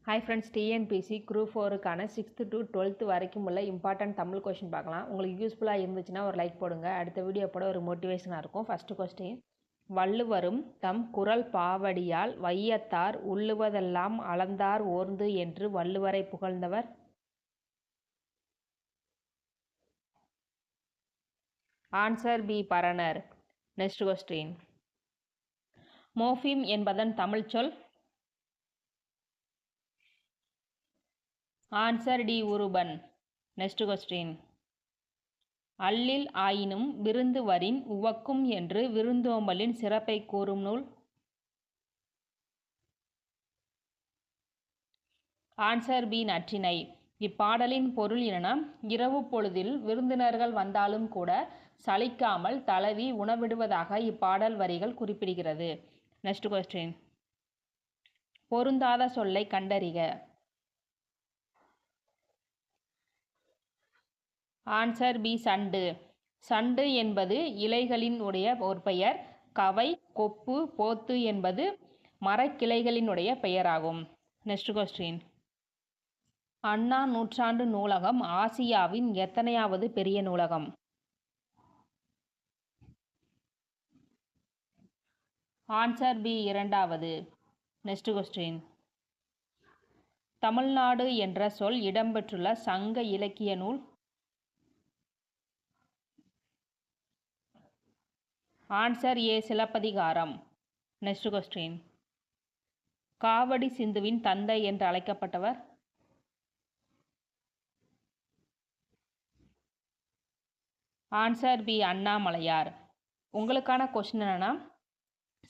Hi friends, TNPSC group 4க்கான 6th to 12th வரைக்கும் உள்ள இம்பார்ட்டன்ட் தமிழ் கொஷின் பார்க்கலாம். உங்களுக்கு யூஸ்ஃபுல்லாக இருந்துச்சுன்னா ஒரு லைக் போடுங்க. அடுத்த வீடியோ போட ஒரு மோட்டிவேஷனாக இருக்கும். ஃபஸ்ட்டு கொஸ்டின், வள்ளுவரும் தம் குறள் பாவடியால் வையத்தார் உள்ளுவதெல்லாம் அளந்தார் ஓர்ந்து என்று வள்ளுவரை புகழ்ந்தவர்? ஆன்சர் பி, பரணர். நெக்ஸ்ட் கொஸ்டின், மோஃபிம் என்பதன் தமிழ் சொல்? ஆன்சர் டி, உருபன். நெக்ஸ்ட் கொஸ்டின், அல்லில் ஆயினும் விருந்து வரின் உவக்கும் என்று விருந்தோம்பலின் சிறப்பை கூறும் நூல்? ஆன்சர் பி, நற்றிணை. இப்பாடலின் பொருள் என, இரவு பொழுதில் விருந்தினர்கள் வந்தாலும் கூட சலிக்காமல் தளவி உணவிடுவதாக இப்பாடல் வரிகள் குறிப்பிடுகிறது. நெக்ஸ்ட் கொஸ்டின், பொருந்தாத சொல்லை கண்டறிக. Answer B, சண்டு. சண்டு என்பது இலைகளினுடைய ஒரு பெயர். கவை, கொப்பு, போத்து என்பது மரக்கிளைகளினுடைய பெயராகும். நெக்ஸ்ட் கொஸ்டின், அண்ணா நூற்றாண்டு நூலகம் ஆசியாவின் எத்தனையாவது பெரிய நூலகம்? ஆன்சர் பி, இரண்டாவது. நெக்ஸ்ட் கொஸ்டின், தமிழ்நாடு என்ற சொல் இடம்பெற்றுள்ள சங்க இலக்கிய நூல்? ஆன்சர் ஏ, சிலப்பதிகாரம். நெக்ஸ்ட் கொஸ்டின், காவடி சிந்துவின் தந்தை என்று அழைக்கப்பட்டவர்? Answer B, Annamalaiyar. உங்களுக்கான கொஸ்டின் என்னன்னா,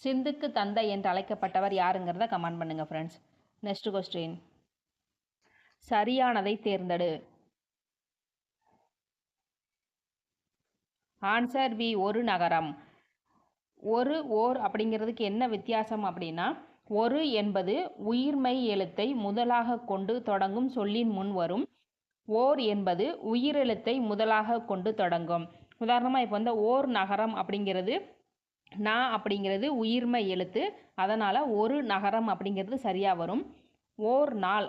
சிந்துக்கு தந்தை என்று அழைக்கப்பட்டவர் யாருங்கிறத கமெண்ட் பண்ணுங்க ஃப்ரெண்ட்ஸ். நெக்ஸ்ட் கொஸ்டின், சரியானதை தேர்ந்தெடு. ஆன்சர் பி, ஒரு நகரம். ஓர் அப்படிங்கிறதுக்கு என்ன வித்தியாசம் அப்படின்னா, ஒரு என்பது உயிர்மெய் எழுத்தை முதலாக கொண்டு தொடங்கும் சொல்லின் முன் வரும். ஓர் என்பது உயிரெழுத்தை முதலாக கொண்டு தொடங்கும். உதாரணமாக இப்போ ஓர் நகரம் அப்படிங்கிறது நா அப்படிங்கிறது உயிர்மெய் எழுத்து, அதனால் ஒரு நகரம் அப்படிங்கிறது சரியாக வரும். ஓர் நாள்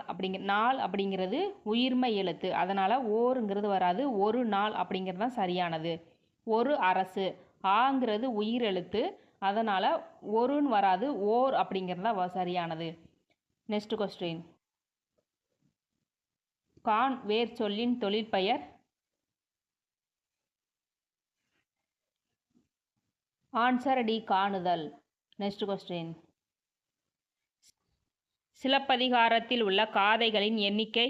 நாள் அப்படிங்கிறது உயிர்மெய் எழுத்து, அதனால் ஓருங்கிறது வராது. ஒரு நாள் அப்படிங்கிறது தான் சரியானது. ஒரு அரசு, ஆங்கிறது உயிர் எழுத்து, அதனால் ஒருன்னு வராது. ஓர் அப்படிங்கிறது தான் சரியானது. நெக்ஸ்ட் கொஸ்டின், கான் வேர் சொல்லின் தொழிற்பெயர்? ஆன்சர் டி, காணுதல். நெக்ஸ்ட் கொஸ்டின், சிலப்பதிகாரத்தில் உள்ள காதைகளின் எண்ணிக்கை?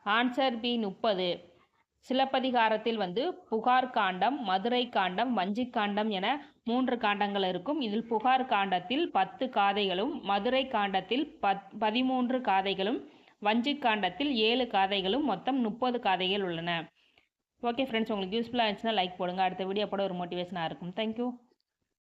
Answer B, 30. சிலப்பதிகாரத்தில் புகார் காண்டம், மதுரை காண்டம், வஞ்சி காண்டம் என 3 காண்டங்கள் இருக்கும். இதில் புகார் காண்டத்தில் 10 காதைகளும், மதுரை காண்டத்தில் 13 காதைகளும், வஞ்சி காண்டத்தில் 7 காதைகளும், மொத்தம் 30 காதைகள் உள்ளன. ஓகே ஃப்ரெண்ட்ஸ், உங்களுக்கு யூஸ்ஃபுல்லாக இருந்துச்சுன்னா லைக் போடுங்க. அடுத்த வீடியோ போட ஒரு மோட்டிவேஷனாக இருக்கும். தேங்க்யூ.